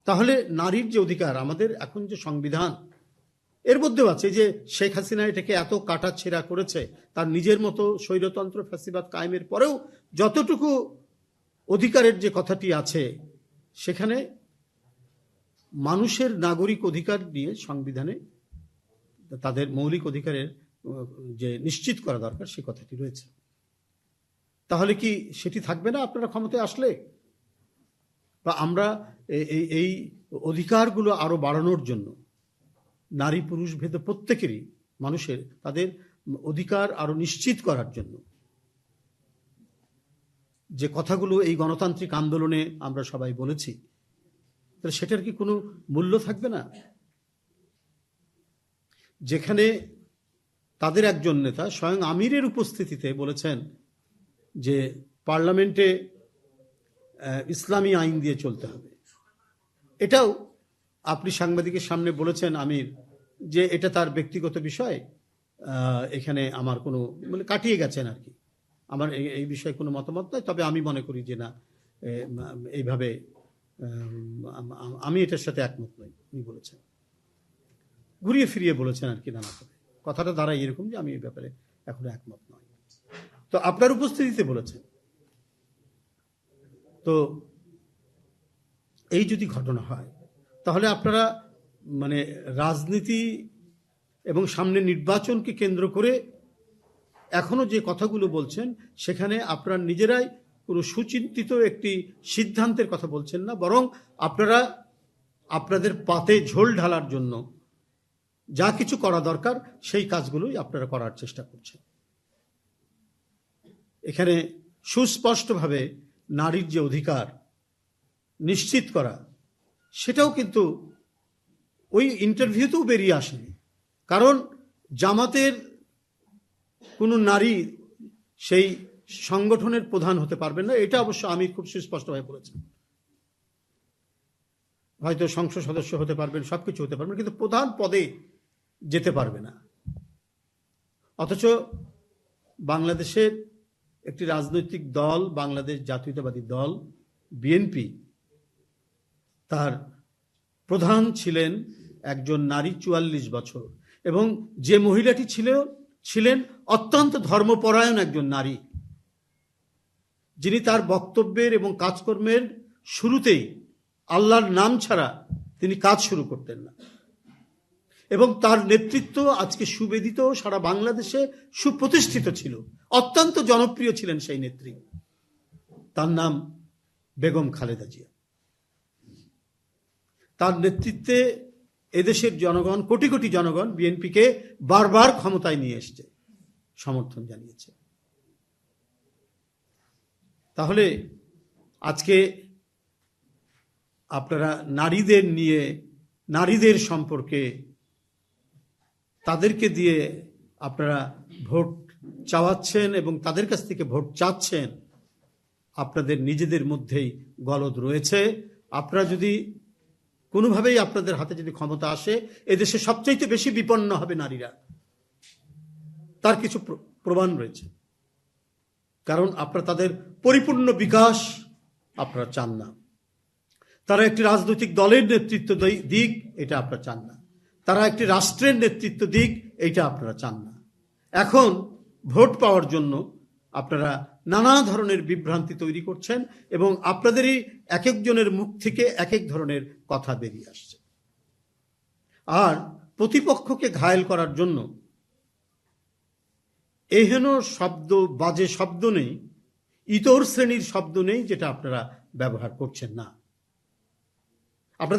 তাহলে নারীর যে অধিকার, আমাদের এখন যে সংবিধান, এর মধ্যেও আছে যে শেখ হাসিনা এটাকে এত কাটাছেঁড়া করেছে, তার নিজের মতো স্বৈরতন্ত্র ফ্যাসিবাদ কায়েমের পরেও যতটুকু অধিকারের যে কথাটি আছে, সেখানে মানুষের নাগরিক অধিকার নিয়ে সংবিধানে তাদের মৌলিক অধিকারের যে নিশ্চিত করা দরকার সে কথাটি রয়েছে। তাহলে কি সেটি থাকবে না আপনারা ক্ষমতায় আসলে? বা আমরা এই অধিকারগুলো আরো বাড়ানোর জন্য নারী পুরুষ ভেদে প্রত্যেকেরই মানুষের তাদের অধিকার আরো নিশ্চিত করার জন্য যে কথাগুলো এই গণতান্ত্রিক আন্দোলনে আমরা সবাই বলেছি, তাহলে সেটার কি কোনো মূল্য থাকবে না? যেখানে তাদের একজন নেতা স্বয়ং আমিরের উপস্থিতিতে বলেছেন যে পার্লামেন্টে ইসলামী আইন দিয়ে চলতে হবে। এটাও আপনি সাংবাদিকের সামনে বলেছেন আমির যে এটা তার ব্যক্তিগত বিষয়, এখানে আমার কোনো মানে কাটিয়ে গেছেন আর কি, আমার এই বিষয়ে কোনো মতামত নয়, তবে আমি মনে করি যে না এইভাবে আমি এটার সাথে একমত নই উনি বলেছেন, ঘুরিয়ে ফিরিয়ে বলেছেন আর কি নানা করে। কথাটা দাঁড়ায় এরকম যে আমি এই ব্যাপারে এখনো একমত নয়, তো আপনার উপস্থিতিতে বলেছেন। তো এই যদি ঘটনা হয় তাহলে আপনারা মানে রাজনীতি এবং সামনে নির্বাচনকে কেন্দ্র করে এখনো যে কথাগুলো বলছেন সেখানে আপনারা নিজেরাই কোনো সুচিন্তিত একটি সিদ্ধান্তের কথা বলছেন না, বরং আপনারা আপনাদের পাতে ঝোল ঢালার জন্য যা কিছু করা দরকার সেই কাজগুলোই আপনারা করার চেষ্টা করছেন। এখানে সুস্পষ্টভাবে নারীর যে অধিকার নিশ্চিত করা সেটাও কিন্তু ওই ইন্টারভিউতেও বেরিয়ে আসেনি, কারণ জামাতের কোনো নারী সেই সংগঠনের প্রধান হতে পারবেন না, এটা অবশ্য আমির খুব সুস্পষ্টভাবে বলেছেন। হয়তো সংসদ সদস্য হতে পারবেন, সবকিছু হতে পারবেন, কিন্তু প্রধান পদে যেতে পারবে না। অথচ বাংলাদেশের একটি রাজনৈতিক দল, বাংলাদেশ জাতীয়তাবাদী দল বিএনপি, তার প্রধান ছিলেন একজন নারী 44 বছর, এবং যে মহিলাটি ছিলেন অত্যন্ত ধর্মপরায়ণ একজন নারী, যিনি তার বক্তব্যের এবং কাজকর্মের শুরুতেই আল্লাহর নাম ছাড়া তিনি কাজ শুরু করতেন না, এবং তার নেতৃত্ব আজকে সুবেদিত, সারা বাংলাদেশে সুপ্রতিষ্ঠিত ছিল, অত্যন্ত জনপ্রিয় ছিলেন সেই নেত্রী। তার নাম বেগম খালেদা জিয়া। তার নেতৃত্বে এদেশের জনগণ, কোটি কোটি জনগণ বিএনপিকে বারবার ক্ষমতায় নিয়ে এসেছে, সমর্থন জানিয়েছে। তাহলে আজকে আপনারা নারীদের নিয়ে, নারীদের সম্পর্কে, তাদেরকে দিয়ে আপনারা ভোট চাওয়াচ্ছেন এবং তাদের কাছ থেকে ভোট চাচ্ছেন, আপনাদের নিজেদের মধ্যেই গলদ রয়েছে। আপনারা যদি কোনোভাবেই আপনাদের হাতে যদি ক্ষমতা আসে, এদেশে সবচাইতে বেশি বিপন্ন হবে নারীরা, তার কিছু প্রমাণ রয়েছে। কারণ আপনারা তাদের পরিপূর্ণ বিকাশ আপনারা চান না, তারা একটি রাজনৈতিক দলের নেতৃত্ব দিক, এটা আপনারা চান না, তারা একটি রাষ্ট্রের নেতৃত্ব দিক, এইটা আপনারা চান না। এখন ভোট পাওয়ার জন্য আপনারা নানা ধরনের বিভ্রান্তি তৈরি করছেন এবং আপনাদেরই এক একজনের মুখ থেকে এক এক ধরনের কথা বেরিয়ে আসছে। আর প্রতিপক্ষকে ঘায়েল করার জন্য এহেন শব্দ, বাজে শব্দ নেই, ইতর শ্রেণীর শব্দ নেই যেটা আপনারা ব্যবহার করছেন না।